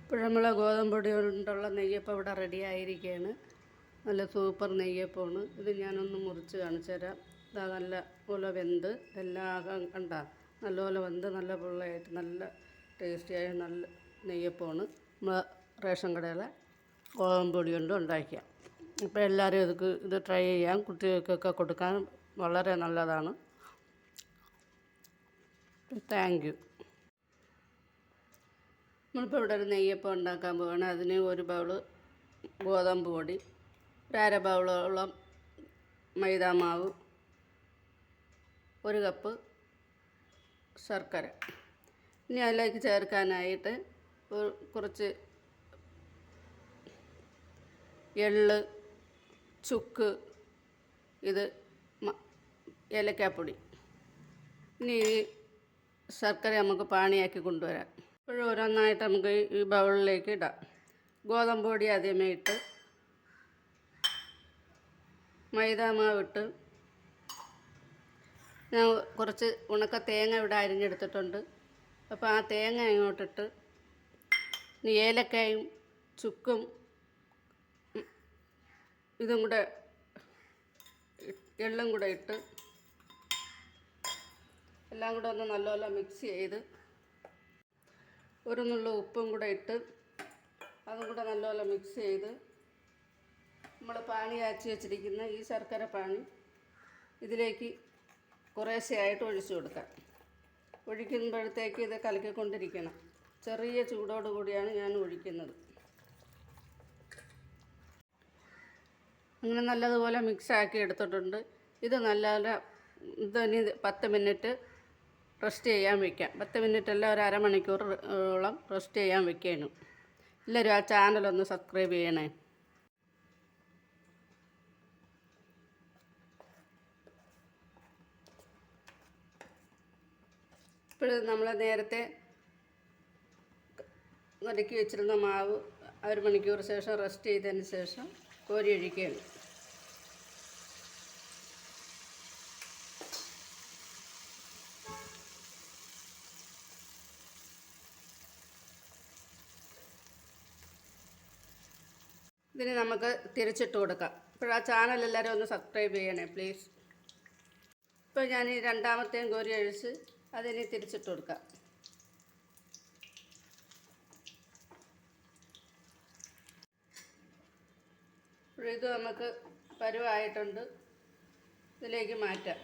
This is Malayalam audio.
ഇപ്പോൾ നമ്മൾ ഗോതമ്പ് പൊടി കൊണ്ടുള്ള നെയ്യപ്പം ഇവിടെ റെഡി ആയിരിക്കുകയാണ്. നല്ല സൂപ്പർ നെയ്യപ്പമാണ്. ഇത് ഞാനൊന്ന് മുറിച്ച് കാണിച്ചു തരാം. ഇതാ നല്ല പോലെ വെന്ത് എല്ലാം കണ്ട നല്ലപോലെ വെന്ത് നല്ല പൊള്ളയായിട്ട് നല്ല ടേസ്റ്റിയായ നല്ല നെയ്യപ്പമാണ് നമ്മൾ റേഷൻ കടയിലെ ഗോതമ്പ് പൊടി കൊണ്ട് ഉണ്ടാക്കിയ. ഇപ്പോൾ എല്ലാവരും ഇത് ട്രൈ ചെയ്യാം. കുട്ടികൾക്കൊക്കെ കൊടുക്കാൻ വളരെ നല്ലതാണ്. Thank you. നമ്മളിപ്പോൾ ഇവിടെ ഒരു നെയ്യപ്പം ഉണ്ടാക്കാൻ പോവുകയാണ്. അതിന് ഒരു ബൗള് ഗോതമ്പ് പൊടി, ഒരു അര ബൗളോളം മൈദാമാവ്, ഒരു കപ്പ് ശർക്കര. ഇനി അതിലേക്ക് ചേർക്കാനായിട്ട് കുറച്ച് എള്ള്, ചുക്ക്, ഇത് ഏലക്കാപ്പൊടി. ഇനി ഈ ശർക്കര നമുക്ക് പാനിയാക്കി കൊണ്ടുവരാം. ഇപ്പോഴും ഓരോന്നായിട്ട് നമുക്ക് ഈ ബൗളിലേക്ക് ഇടാം. ഗോതമ്പ് പൊടി ആദ്യമേ ഇട്ട്, മൈദാമാവിട്ട്, ഞാൻ കുറച്ച് ഉണക്ക തേങ്ങ ഇവിടെ അരിഞ്ഞെടുത്തിട്ടുണ്ട്. അപ്പോൾ ആ തേങ്ങ ഇങ്ങോട്ടിട്ട്, ഇനി ഏലക്കായും ചുക്കും ഇതും കൂടെ എള്ളും കൂടെ ഇട്ട് എല്ലാം കൂടെ ഒന്ന് നല്ലപോലെ മിക്സ് ചെയ്ത്, ഒരു നുള്ളു ഉപ്പും കൂടെ ഇട്ട് അതും കൂടെ നല്ലപോലെ മിക്സ് ചെയ്ത്, നമ്മൾ പാനി കാച്ചി വെച്ചിരിക്കുന്ന ഈ ശർക്കര പാനി ഇതിലേക്ക് കുറേശ്ശെയായിട്ട് ഒഴിച്ചു കൊടുക്കാം. ഒഴിക്കുമ്പോഴത്തേക്ക് ഇത് കലക്കിക്കൊണ്ടിരിക്കണം. ചെറിയ ചൂടോട് കൂടിയാണ് ഞാൻ ഒഴിക്കുന്നത്. അങ്ങനെ നല്ലതുപോലെ മിക്സാക്കി എടുത്തിട്ടുണ്ട്. ഇത് നല്ലപോലെ ഇതിനി 10 മിനിറ്റ് റെസ്റ്റ് ചെയ്യാൻ വയ്ക്കാം. 10 മിനിറ്റല്ല, ഒരു അരമണിക്കൂറോളം റെസ്റ്റ് ചെയ്യാൻ വയ്ക്കാനും. എല്ലാവരും ആ ചാനലൊന്ന് സബ്സ്ക്രൈബ് ചെയ്യണേ. ഇപ്പോൾ നമ്മൾ നേരത്തെ ഒതുക്കി വെച്ചിരുന്ന മാവ് 1 മണിക്കൂർ ശേഷം റെസ്റ്റ് ചെയ്തതിന് ശേഷം കോരി ഒഴിക്കുകയാണ്. ഇതിന് നമുക്ക് തിരിച്ചിട്ട് കൊടുക്കാം. ഇപ്പോൾ ആ ചാനൽ എല്ലാവരും ഒന്ന് സബ്സ്ക്രൈബ് ചെയ്യണേ പ്ലീസ്. ഇപ്പോൾ ഞാൻ ഈ രണ്ടാമത്തെയും കോരി ഒഴിച്ച് അതിന് തിരിച്ചിട്ട് കൊടുക്കാം. ഇത് നമുക്ക് പരുവായിട്ടുണ്ട്. ഇതിലേക്ക് മാറ്റാം.